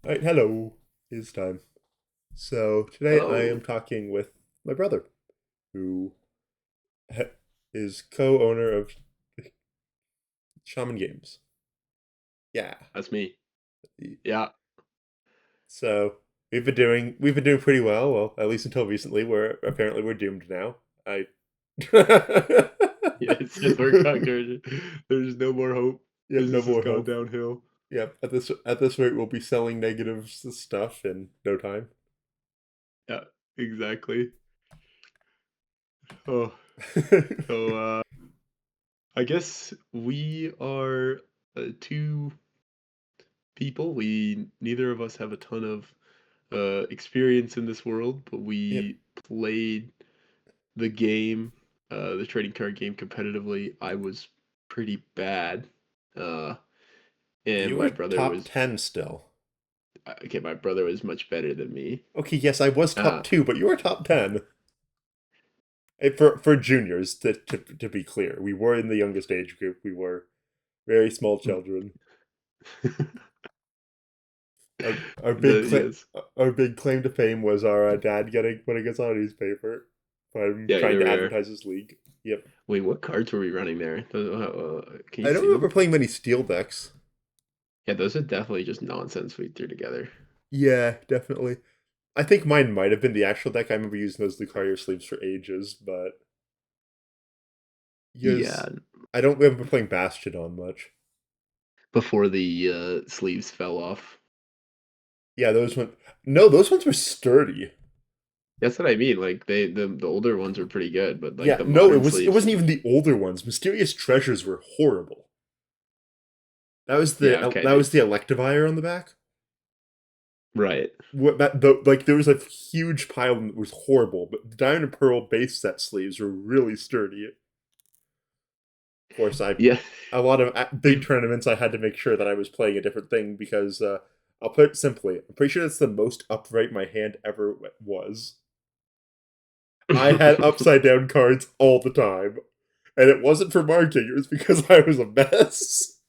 All right, hello. It's time. So today I am Hello. talking with my brother, who ha- is co-owner of Shaman Games. Yeah. That's me. Yeah. So we've been doing pretty well. Well, at least until recently, where apparently we're doomed now. I. Yeah, it's just we're conquered. There's no more hope. Yep, no Business has more gone hope. downhill. Yep, at this rate, we'll be selling negatives stuff in no time. Yeah, exactly. Oh, so I guess we are two people. We neither of us have a ton of experience in this world, but Yep. we played the game, the trading card game competitively. I was pretty bad. Uh, and You my were brother top was 10 still. okay, my brother was much better than me. Okay, yes, I was top Uh, 2, but you were top 10. For juniors, to be clear, we were in the youngest age group. We were very small children. Our big yes, our big claim to fame was our dad getting putting us on a newspaper from yeah, trying you're to rare. advertise his league. Yep. Wait, what cards were we running there? Can you I don't see remember them? playing many steel decks. Yeah, those are definitely just nonsense we threw together. Yeah, definitely. I think mine might have been the actual deck. I remember using those Lucario sleeves for ages, but Yeah, yes, I don't remember playing Bastion on much. before the sleeves fell off. Yeah, those ones. No, those ones were sturdy. That's what I mean. Like the older ones are pretty good, but like Yeah, the no, it modern was it sleeves, wasn't even the older ones. Mysterious Treasures were horrible. yeah, okay, That was the Electivire on the back. right. What like there was a huge pile that was horrible, but the Diamond and Pearl base set sleeves were really sturdy. Of course, I Yeah, a lot of big tournaments I had to make sure that I was playing a different thing because I'll put it simply, I'm pretty sure that's the most upright my hand ever was. I had upside down cards all the time, and it wasn't for marking; it was because I was a mess.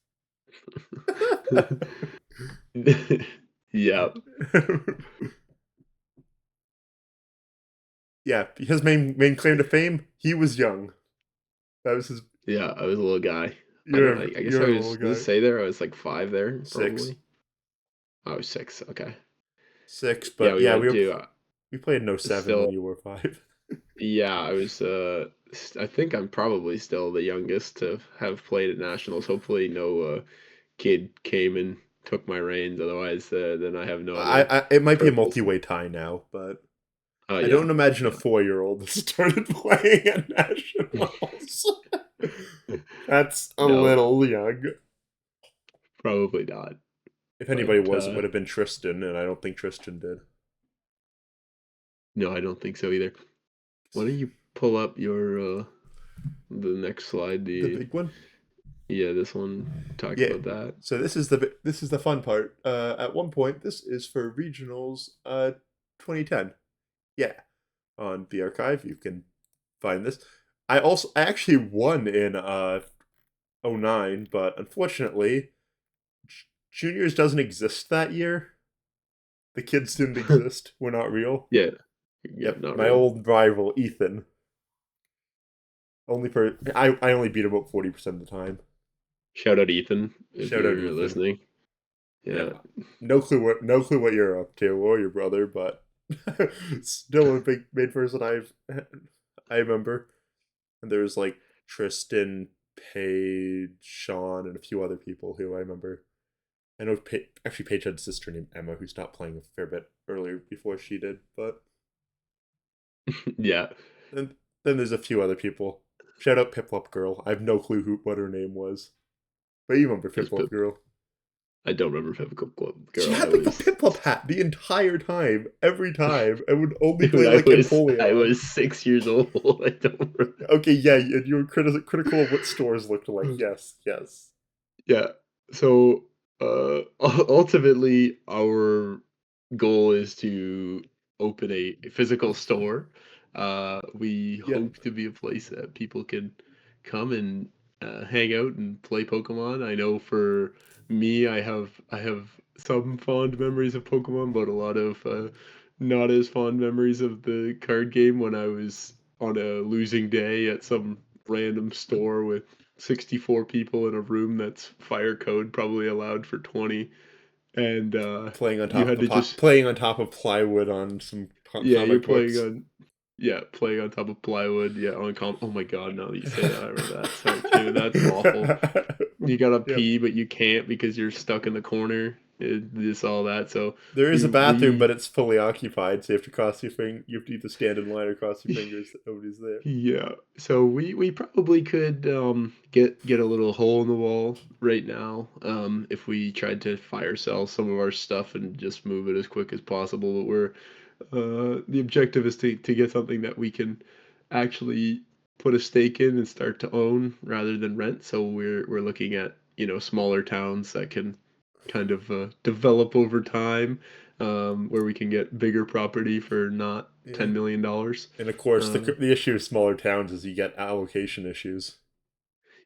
yeah, Yeah, his main claim to fame, he was young. That was his. yeah. I was a little guy. I don't. I guess You're I a was. little Does it guy. say there? I was like five there, 6, probably. I was six. Okay. 6, Yeah, but we yeah, went to we played no 7 when still. you were 5. Yeah, I was. I think I'm probably still the youngest to have played at nationals. Hopefully, no kid came and took my reins. Otherwise, then I have no other It might be a purpose. multi-way tie now, but Oh I yeah, don't imagine a yeah. 4-year-old that started playing at nationals. That's a No, little young. probably not. If But anybody was, it would have been Tristan, and I don't think Tristan did. no, I don't think so either. Why don't you pull up your the next slide? The The big one? Yeah, this one talk Yeah. about that. So this is the fun part. At one point, this is for regionals 2010. Yeah, on the archive you can find this. I actually won in '09, but unfortunately juniors doesn't exist that year. The kids didn't exist. We're not real. Yeah, yeah, Yep, not my real. old rival Ethan. I only beat him about 40% of the time. Shout out Ethan if Shout out you're Ethan. listening. Yeah. Yeah. No clue what you're up to or your brother, but still a big main person I remember. And there was like Tristan, Paige, Sean, and a few other people who I remember. I know actually Paige had a sister named Emma who stopped playing a fair bit earlier before she did, but Yeah. and then there's a few other people. Shout out Piplup Girl. I have no clue what her name was, but you remember That's Piplup Girl. I don't remember Physical Club She Girl. I had like a was Piplup hat the entire time, every time, and would only play like I Empoleon. was 6 years old. I don't remember. Okay, yeah, and you were critical of what stores looked like. Yes, yes. Yeah. So ultimately our goal is to open a physical store. We Yeah. hope to be a place that people can come and hang out and play Pokemon. I know for me, I have some fond memories of Pokemon, but a lot of not as fond memories of the card game when I was on a losing day at some random store with 64 people in a room that's fire code probably allowed for 20, and Playing on you top had of to just playing on top of plywood on some yeah, you're comic playing books. on yeah, playing on top of plywood, yeah, on oh my god, now that you say that, I remember that site too. That's awful. You gotta Yep. pee, but you can't because you're stuck in the corner. This all that. So There is we a bathroom, but we it's fully occupied, so you have to cross your you have to either stand in line or cross your fingers that nobody's there. yeah. So we probably could get a little hole in the wall right now if we tried to fire sell some of our stuff and just move it as quick as possible. But we're the objective is to get something that we can actually put a stake in and start to own rather than rent. So we're looking at, smaller towns that can kind of develop over time, where we can get bigger property for not Yeah. $10 million. And of course, Uh, the issue with smaller towns is you get allocation issues.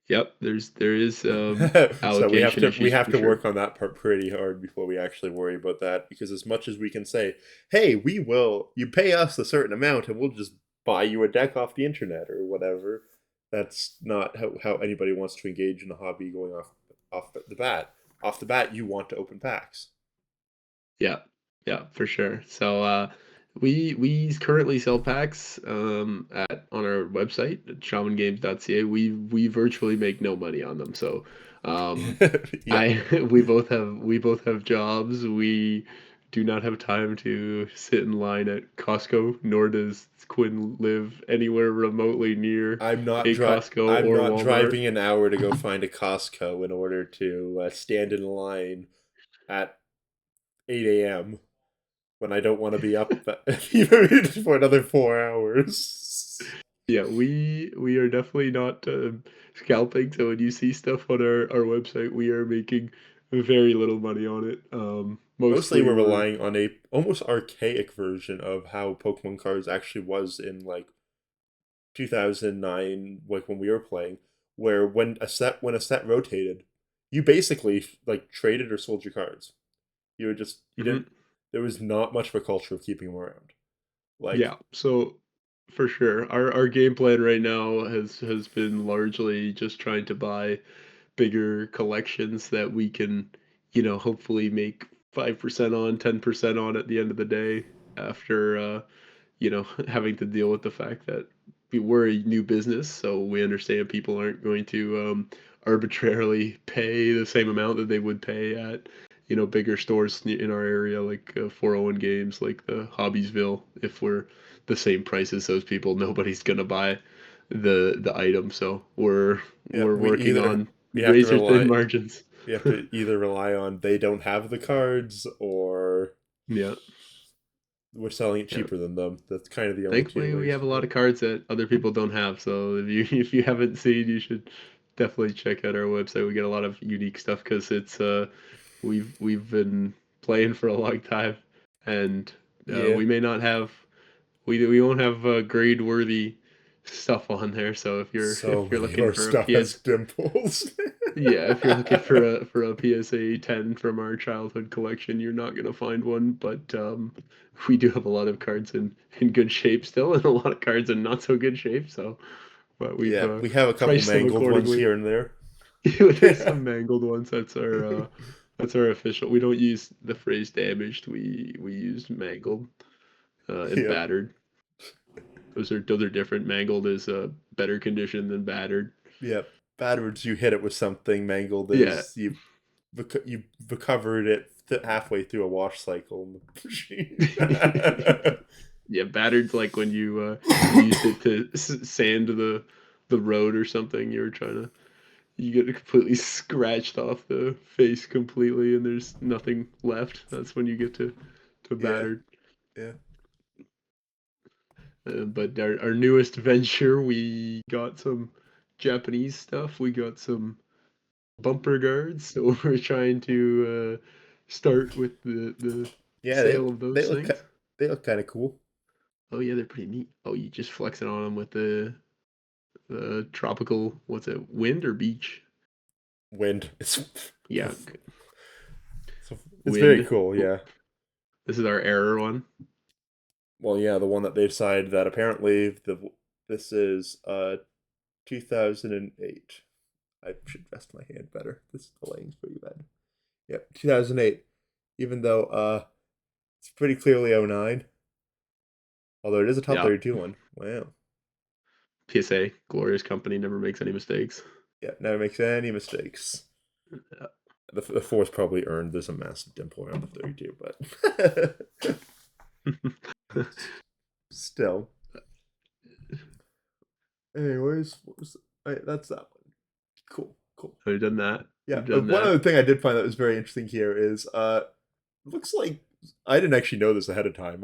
yep, there is So allocation we issues have for to sure. work on that part pretty hard before we actually worry about that. Because as much as we can say, "Hey, you pay us a certain amount, and we'll just buy you a deck off the internet or whatever," that's not how anybody wants to engage in a hobby. Going off the bat, you want to open packs. Yeah, yeah, for sure. So we currently sell packs at on our website at shamangames.ca. We virtually make no money on them. So Yeah, I we both have jobs. We do not have time to sit in line at Costco, nor does Quinn live anywhere remotely near a Costco I'm or not Walmart. driving an hour to go find a Costco in order to stand in line at 8 a.m. when I don't want to be up even for another 4 hours. Yeah, we are definitely not scalping. So when you see stuff on our website, we are making very little money on it. Mostly, Mostly we're we're relying on a almost archaic version of how Pokemon cards actually was in like 2009, like when we were playing, where when a set rotated, you basically like traded or sold your cards. You didn't. Mhm. There was not much of a culture of keeping them around. Like Yeah. So for sure, our game plan right now has been largely just trying to buy bigger collections that we can, hopefully make 5% on, 10% on at the end of the day after having to deal with the fact that we're a new business, so we understand people aren't going to arbitrarily pay the same amount that they would pay at, bigger stores in our area, like 401 Games, like the Hobbiesville. If we're the same price as those people, nobody's gonna buy the item. So yeah, we're working on we have to razor thin margins. either rely on they don't have the cards or Yeah. we're selling it Yeah. cheaper than them. That's kind of the only two Thankfully, we ways. have a lot Yeah. of cards that other people don't have. So if you if you haven't seen, you should definitely check out our website. We get a lot of unique stuff because it's we've been playing for a long time, and Yeah. we may not have we won't have grade worthy stuff on there. So So if you're many of looking our for a stuff has PS dimples. yeah, if you're looking for a PSA 10 from our childhood collection, you're not gonna find one. But we do have a lot of cards in good shape still, and a lot of cards in not so good shape. So, but we've Yeah, we have a couple priced them mangled ones accordingly. here and there. There's some mangled ones. That's our official. We don't use the phrase damaged. We use mangled and Yep. battered. Those are different. Mangled is better condition than battered. Yep. Backwards, you hit it with something. Mangled Yeah, is you recovered it halfway through a wash cycle in the machine. yeah, battered's like when you used it to sand the road or something. You were trying to you get it completely scratched off the face completely, and there's nothing left. That's when you get to Yeah. battered. Yeah. But our newest venture, we got some Japanese stuff. We got some bumper guards, so we're trying to start with the Yeah. sale of They those look things. they look kind of cool. Oh yeah, they're pretty neat. Oh, you just flex it on them with the tropical, what's it, wind or beach? Wind. Yeah, So It's very Wind. cool, yeah. This is our error one. Well, yeah, the one that they decided that apparently this is 2008. I should rest my hand better. This delaying's pretty bad. Yep, 2008. Even though it's pretty clearly '09, although it is a top Yeah. 32 one. Wow. PSA, glorious company, never makes any mistakes. Yeah, never makes any mistakes. The fourth probably earned there's a massive dimple around the 32, but still. Anyways, what was that's that one. Cool, cool. We've done that. Yeah, We've done one that. other thing I did find that was very interesting here is looks like I didn't actually know this ahead of time.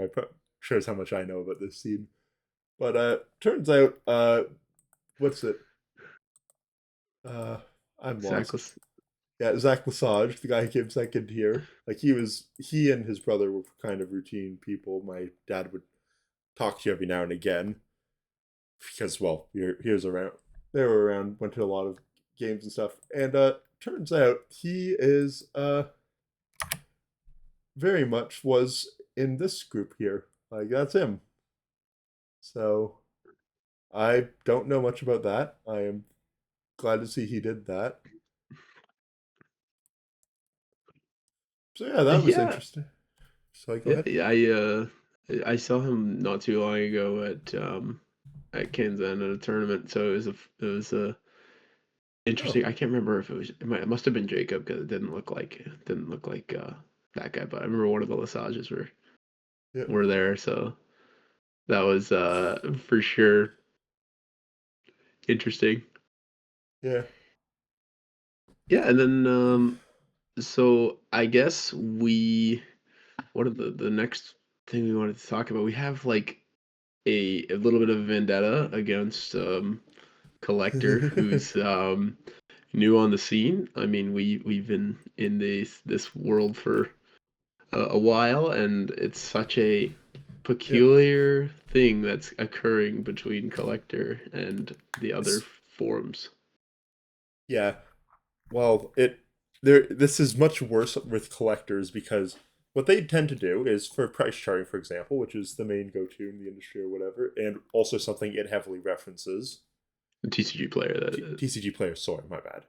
Shows how much I know about this scene. But turns out what's it? I'm lost. Sackless. Yeah, Zach Lesage, the guy who came second here. Like he and his brother were kind of routine people. My dad would talk to you every now and again because, well, he was around. They were around, went to a lot of games and stuff. And turns out he is very much was in this group here. Like that's him. So I don't know much about that. I am glad to see he did that. So yeah, that was Yeah. interesting. So go Yeah, ahead. I saw him not too long ago at Kansan at a tournament. So it was a Oh, interesting. I can't remember if it must have been Jacob because it didn't look like that guy. But I remember one of the Lesages yeah, were there. So that was for sure interesting. yeah. Yeah, and then so I guess we what are the next thing we wanted to talk about? We have like a little bit of vendetta against Collector, who's new on the scene. I mean, we've been in this world for a while, and it's such a Yeah, peculiar thing that's occurring between Collector and the other it's, forums. yeah. Well, it there. This is much worse with collectors because what they tend to do is for price charting, for example, which is the main go-to in the industry or whatever, and also something it heavily references. The TCG player, that is. TCG players, sorry, my bad.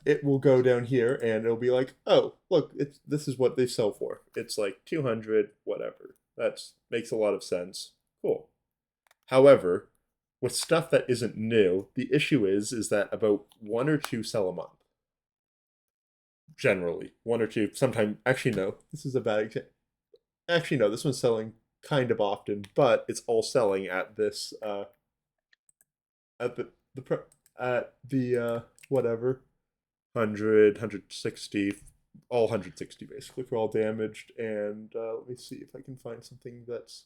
It will go down here and it'll be like, oh, look, this is what they sell for. It's like 200, whatever. That's makes a lot of sense. Cool. However, with stuff that isn't new, the issue is that about one or two sell a month. Generally, one or two. Sometimes, actually, no. This is a bad example. Actually, no. This one's selling kind of often, but it's all selling at this at the whatever 160, all 160 basically for all damaged. And let me see if I can find something that's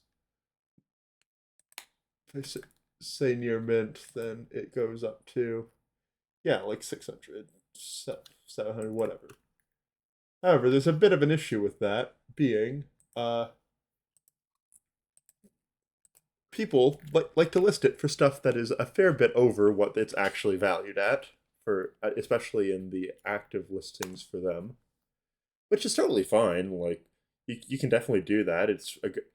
if I say near mint, then it goes up to yeah like 600, 700, whatever. However, there's a bit of an issue with that being uh, people like to list it for stuff that is a fair bit over what it's actually valued at for especially in the active listings for them, which is totally fine. Like you can definitely do that.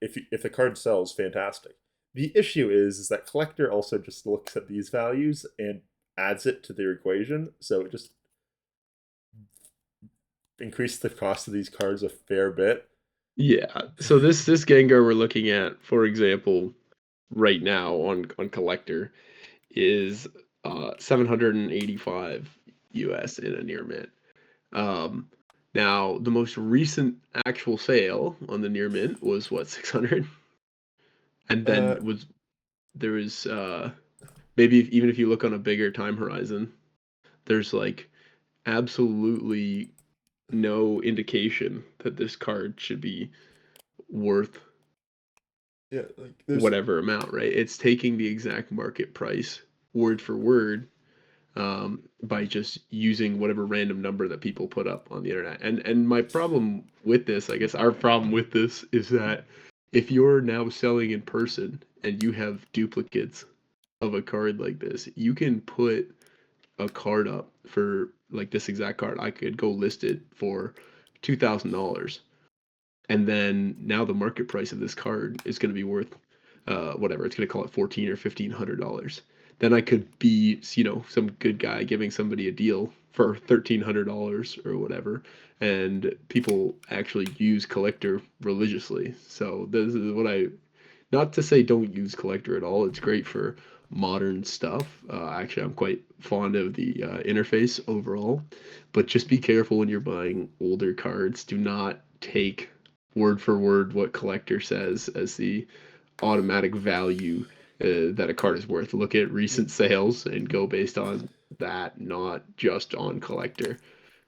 If the card sells, fantastic. The issue is that collector also just looks at these values and adds it to their equation, so it just increases the cost of these cards a fair bit. Yeah. So this Gengar we're looking at, for example, right now on Collector is 785 US in a near mint. Um, Now the most recent actual sale on the near mint was what, 600? And then Uh, was there was maybe even if you look on a bigger time horizon, there's like absolutely no indication that this card should be worth yeah, like there's whatever amount, right? It's taking the exact market price word for word by just using whatever random number that people put up on the internet. And my problem with this, I guess our problem with this is that if you're now selling in person and you have duplicates of a card like this, you can put a card up for like this exact card. I could go list it for $2,000. And then now the market price of this card is going to be worth whatever, it's going to call it 14 or $1,500. Then I could be, some good guy giving somebody a deal for $1,300 or whatever, and people actually use collector religiously. So this is what I, not to say don't use collector at all. It's great for modern stuff. Actually, I'm quite fond of the interface overall, but just be careful when you're buying older cards. Do not take word for word what collector says as the automatic value that a card is worth. Look at recent sales and go based on that, not just on collector.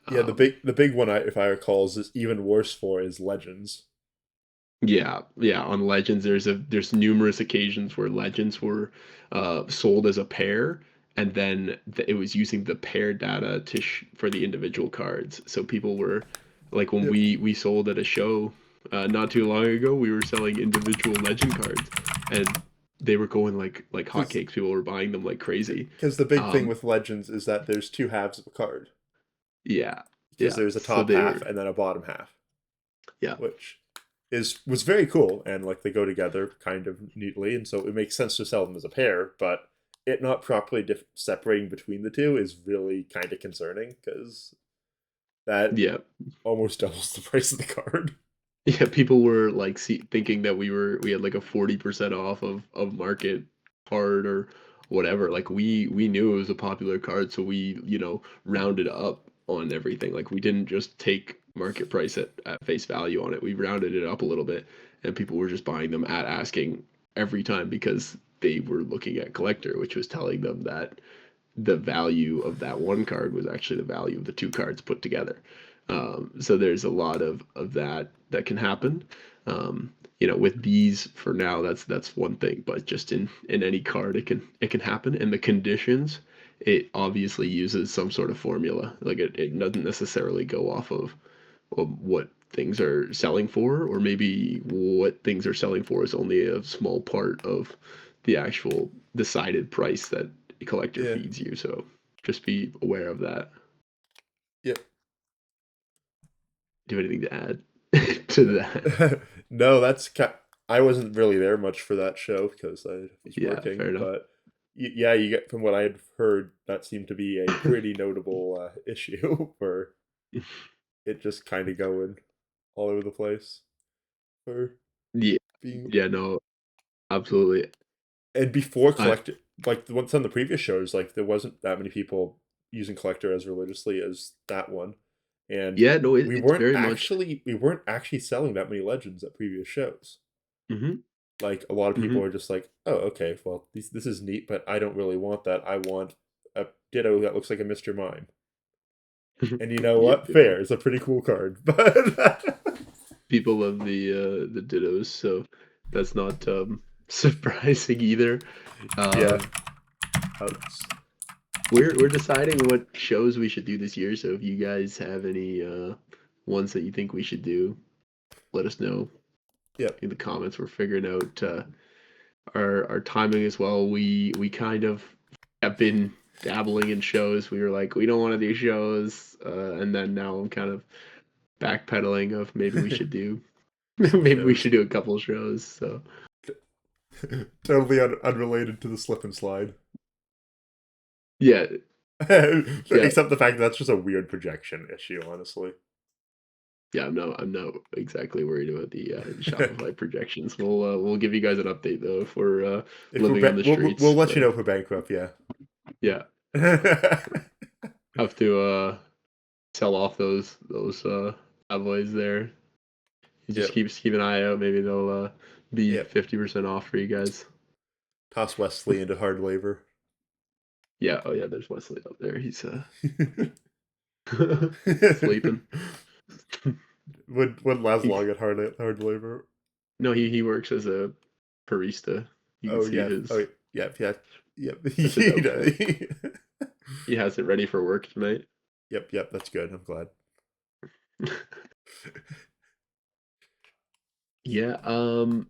Yeah, Um, the big one, if I recall, is even worse for is Legends. Yeah, yeah. On Legends, there's numerous occasions where Legends were sold as a pair, and then it was using the pair data for the individual cards. So people were like when Yep. we sold at a show not too long ago, we were selling individual Legend cards, and they were going like Because hotcakes. People were buying them like crazy. the big thing Um, with Legends is that there's two halves of a card. yeah, Because yeah. there's a So top they half were and then a bottom half, yeah. which was very cool, and like they go together kind of neatly, and so it makes sense to sell them as a pair. But it not properly separating between the two is really kind of concerning because that Yeah, almost doubles the price of the card. yeah, people were like thinking that we had like a 40% off of market card or whatever. Like we knew it was a popular card, so we, rounded up on everything. Like we didn't just take market price at face value on it. We rounded it up a little bit, and people were just buying them at asking every time because they were looking at collector, which was telling them that the value of that one card was actually the value of the two cards put together. So there's a lot of that can happen. With these for now, that's one thing, but just in any card, it can happen. And the conditions, it obviously uses some sort of formula. Like it doesn't necessarily go off of what things are selling for, or maybe what things are selling for is only a small part of the actual decided price that a collector Yeah. feeds you. So just be aware of that. Yep. Do you have anything to add to that? No, I wasn't really there much for that show because I was Yeah, fair working, enough. but yeah, you get from what I had heard, that seemed to be a pretty notable issue for it just kind of going all over the place for Yeah, being. yeah, no, absolutely. And before I collector, like the ones on the previous shows, like there wasn't that many people using collector as religiously as that one, and Yeah, no, it's very much. we weren't actually selling that many legends at previous shows. Hmm. Like a lot of people Hmm. are just like, oh, okay, well this is neat, but I don't really want that. I want a Ditto that looks like a Mr. Mime. And you know Yep, what? yep, yep. Fair. It's a pretty cool card, but People love the dittos, so that's not surprising either. yeah, Um, that's, we're deciding what shows we should do this year, so if you guys have any ones that you think we should do, let us know yep. in the comments. We're figuring out our timing as well. We kind of have been dabbling in shows. We were like, we don't want to do shows, and then now I'm kind of backpedaling of maybe we should do Some maybe we shows should do a couple shows. So totally unrelated to the slip and slide. yeah, yeah, Except the fact that that's just a weird projection issue, honestly. yeah. I'm not exactly worried about the Shopify projections. We'll give you guys an update though if we're If living on the we'll streets. let you But know if we're bankrupt. Yeah. yeah, have to sell off those alloys there. You just Yep. keep an eye out. Maybe they'll be Yep. 50% off for you guys. Toss Wesley into hard labor. Yeah. Oh yeah. There's Wesley up there. He's sleeping. Wouldn't last He, long at hard labor. no, he works as a barista. You can Oh see yeah. Oh his. yep. Yeah. Yep. That's his outfit. He has it ready for work tonight. Yep. Yep. That's good. I'm glad. Yeah.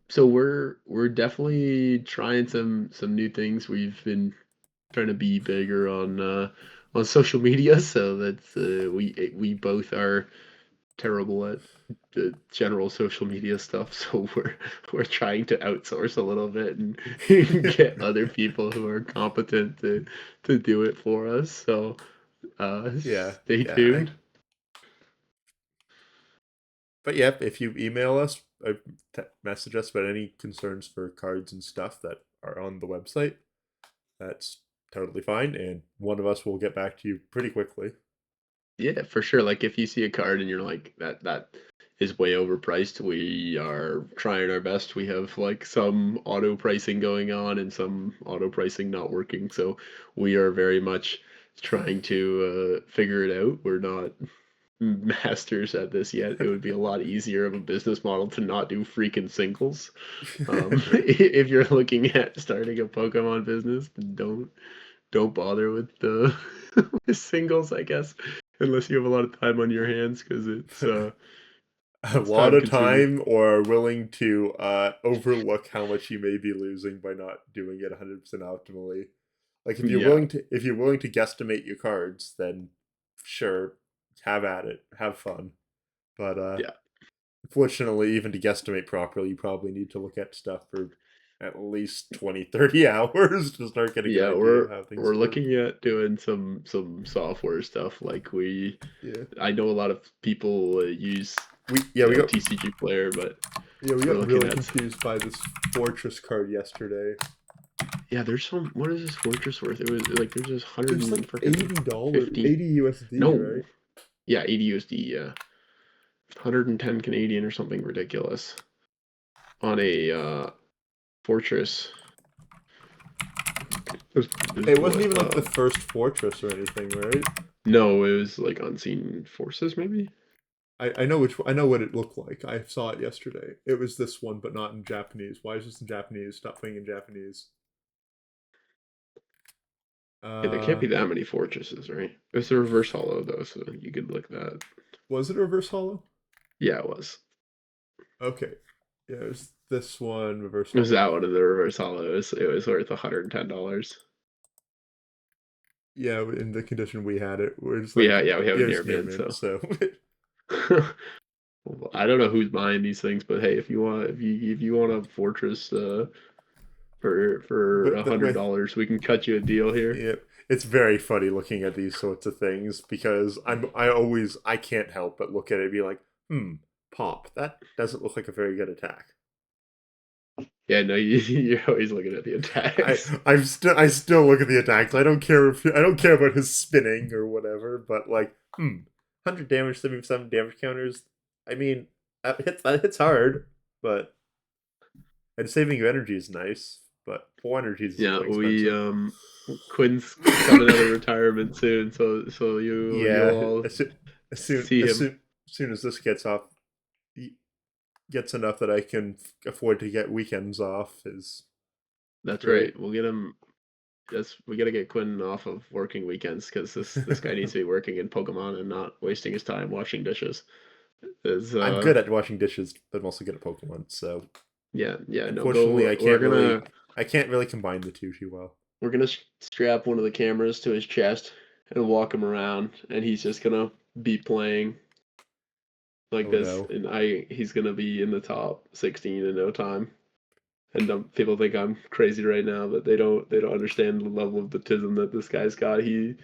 So we're definitely trying some new things. We've been trying to be bigger on social media, so that's we both are terrible at the general social media stuff, so we're trying to outsource a little bit and get other people who are competent to do it for us. So Yeah, stay yeah. tuned. But yeah, if you email us, message us about any concerns for cards and stuff that are on the website, that's totally fine, and one of us will get back to you pretty quickly. Yeah, for sure. Like if you see a card and you're like that is way overpriced, we are trying our best. We have like some auto pricing going on and some auto pricing not working. So we are very much trying to figure it out. We're not masters at this yet. It would be a lot easier of a business model to not do freaking singles. If you're looking at starting a Pokemon business, then don't bother with the with singles, I guess, unless you have a lot of time on your hands, because A it's lot time of consuming. time, or are willing to overlook how much you may be losing by not doing it 100% optimally. Like Yeah, if you're willing to guesstimate your cards, then sure, have at it, have fun. But yeah, unfortunately, even to guesstimate properly, you probably need to look at stuff for at least 20, 30 hours to start getting an yeah. idea of We're how things we're work. looking at doing some software stuff. Like Yeah. I know a lot of people use We yeah, we got TCG Player, but yeah, we we're got looking really at confused by this fortress card yesterday. yeah. There's some. What is this fortress worth? It was like there's just It hundred was and like freaking $80, 50. 80 USD, No, right? yeah, 80 USD. Yeah, 110 Canadian or something ridiculous on a fortress. There's It wasn't what? even like the first fortress or anything, right? No, it was like Unseen Forces, maybe. I know I know what it looked like. I saw it yesterday. It was this one, but not in Japanese. Why is this in Japanese? Stop playing in Japanese. Yeah, there can't Uh, be that many fortresses, right? It was a reverse hollow though, so you could look that. was it a reverse hollow? Yeah, it was. Okay, yeah, it was this one reverse It was hollow. that one of the reverse hollow. It was worth $110. Yeah, in the condition we had it, we're just We like had yeah, we have yeah, it near it's near mint, mint. so So, well, I don't know who's buying these things, but hey, if you want a fortress for but with $100, we can cut you a deal here. yeah, it's very funny looking at these sorts of things because I can't help but look at it and be like, pop. That doesn't look like a very good attack. Yeah, no, you're always looking at the I attacks. I still look at the attacks. I don't care about his spinning or whatever, but like, 100 damage, 77 damage counters. I mean, that hits hard, but and saving you energy is nice, but full energy is Yeah, really we expensive. Quinn's coming out of retirement soon, so you'll Yeah, all see as him. soon as this gets off, gets enough that I can afford to get weekends off is That's right. great. We'll get him. Yes, we gotta get Quinn off of working weekends because this guy needs to be working in Pokemon and not wasting his time washing dishes. Is I'm good at washing dishes, but I'm also good at Pokemon. So yeah, no, unfortunately, go. I can't really combine the two too well. We're gonna strap one of the cameras to his chest and walk him around, and he's just gonna be playing like Oh this, no. and he's gonna be in the top 16 in no time. And people think I'm crazy right now, but they don't understand the level of autism that this guy's got. He's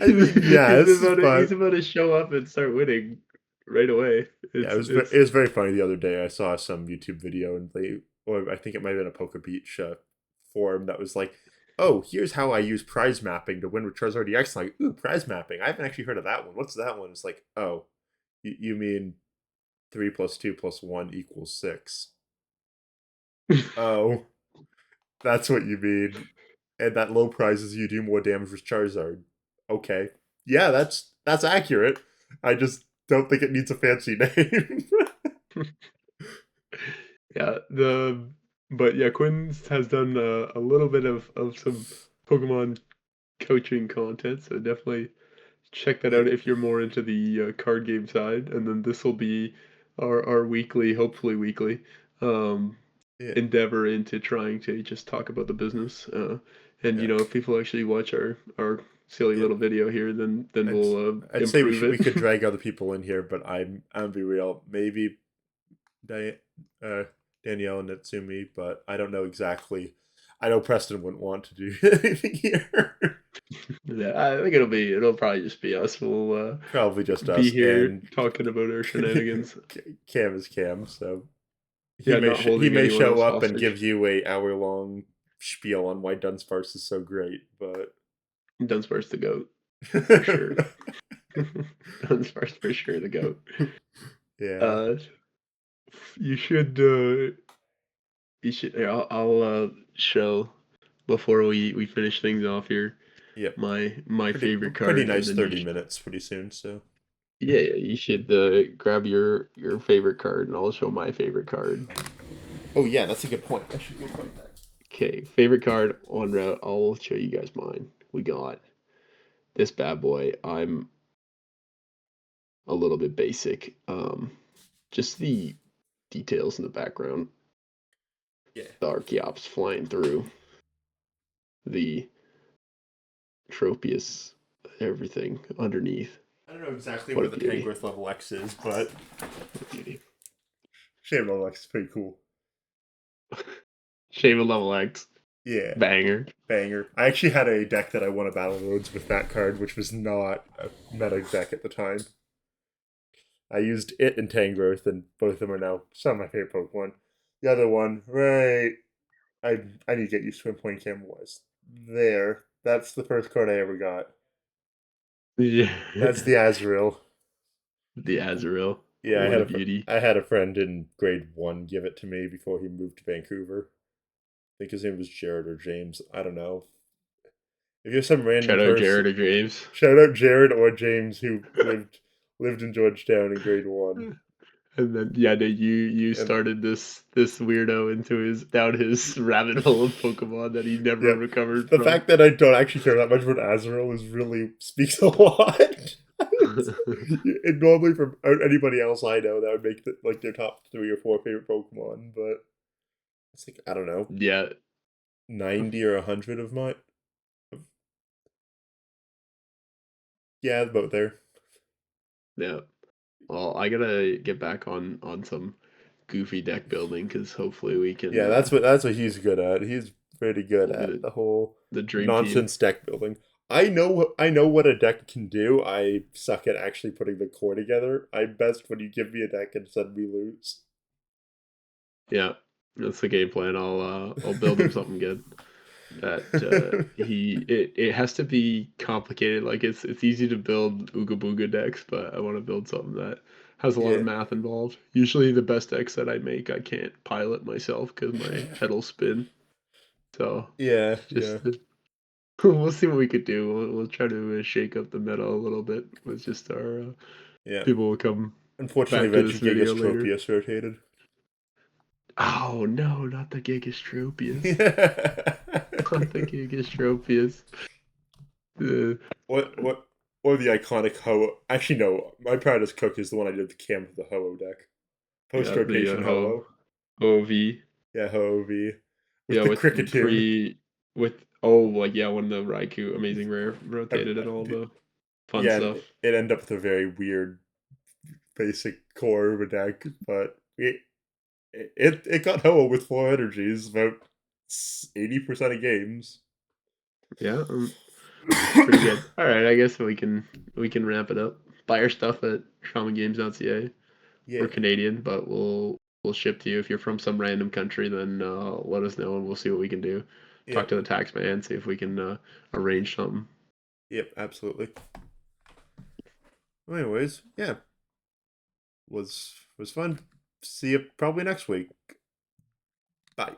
I mean, yes, he's but about to show up and start winning right away. yeah, It's it was very funny the other day. I saw some YouTube video and or I think it might have been a Poke Beach forum that was like, "Oh, here's how I use prize mapping to win with Charizard EX." I'm like, ooh, prize mapping. I haven't actually heard of that one. What's that one? It's like, oh, you mean 3 + 2 + 1 = 6. Oh, that's what you mean. And that low prizes you do more damage with Charizard. Okay. Yeah, that's accurate. I just don't think it needs a fancy name. yeah, but yeah, Quinn has done a little bit of some Pokemon coaching content, so definitely check that yeah, out if you're more into the card game side. And then this will be our weekly, hopefully weekly, um, yeah, endeavor into trying to just talk about the business. And yeah. if people actually watch our silly Yeah. little video here, then I'd we'll I'd say improve we could it. drag other people in here, but I'm be real. Maybe Di- uh, Danielle and Natsumi, but I don't know exactly. I know Preston wouldn't want to do anything here. Yeah, I think it'll probably just be us. We'll Probably just be us, here and talking about our shenanigans. Cam is Cam, so Yeah, not he holding may anyone show else up and give hostage. you a hour long spiel on why Dunsparce is so great, but Dunsparce the goat for sure. Dunsparce for sure the goat. yeah, Uh, you should here, I'll show before we finish things off here yep, my favorite pretty card, and nice then 30 minutes pretty soon. So yeah, you should grab your favorite card, and I'll show my favorite card. oh yeah, that's a good point. I should go find that. Okay, favorite card on route. I'll show you guys mine. We got this bad boy. I'm a little bit basic. Just the details in the background. Yeah, The Archeops flying through, the Tropius, everything underneath. I don't know exactly What where a the beauty. Tangrowth level X is, but What a beauty. Shame level X is pretty cool. Shave a level X. Yeah, Banger. banger. I actually had a deck that I won a Battle Roads with that card, which was not a meta deck at the time. I used it and Tangrowth, and both of them are now some of my favorite Pokemon. The other one, right? I need to get used to him playing Camel Wise. There, that's the first card I ever got. Yeah. That's the Azrael. The Azrael. Yeah, What a beauty. I had a friend in grade 1 give it to me before he moved to Vancouver. I think his name was Jared or James. I don't know. If you're some random Shout out person, Jared or James. shout out Jared or James who lived in Georgetown in grade 1. And then yeah, you And started this weirdo into his down his rabbit hole of Pokemon that he never yeah, recovered the from. fact that I don't actually care that much about Azrael is really speaks a lot. And normally from anybody else I know, that would make like their top 3 or 4 favorite Pokemon, but it's like I don't know, Yeah. 90 or 100 of my yeah, about there. Yeah. Well, I gotta get back on some goofy deck building because hopefully we can Yeah, that's what he's good at. He's pretty good we'll be at the whole the dream team. nonsense deck building. I know what a deck can do. I suck at actually putting the core together. I'm best when you give me a deck and suddenly lose. Yeah, that's the game plan. I'll build him something good. That it has to be complicated. Like it's easy to build Ooga Booga decks, but I want to build something that has a lot of Yeah, math involved. Usually, the best decks that I make, I can't pilot myself because my head'll spin. So yeah, yeah, just we'll see what we could do. We'll try to shake up the meta a little bit with just our yeah. people will come Unfortunately, back to this Regigigas video later. Tropius rotated. Oh no, not the Gigastropius. Yeah. Not the Gigastropius. Uh, Or the iconic Ho? Actually, no. My proudest cook is the one I did the cam of the Ho deck. Post yeah, the rotation Ho. OV. Yeah, Ho V with Yeah, the with Cricketune. like yeah, when the Raikou Amazing Rare rotated and all the fun Yeah, and stuff. it ended up with a very weird basic core of a deck, but it got Ho with 4 energies about 80% of games. Yeah, pretty good. All right, I guess we can wrap it up. Buy our stuff at shamangames.ca. We're Yeah, Canadian, but we'll ship to you. If you're from some random country, then let us know and we'll see what we can do. Talk yep, to the tax man, see if we can arrange something. yep, absolutely. Anyways, yeah, was fun. See you probably next week. Bye.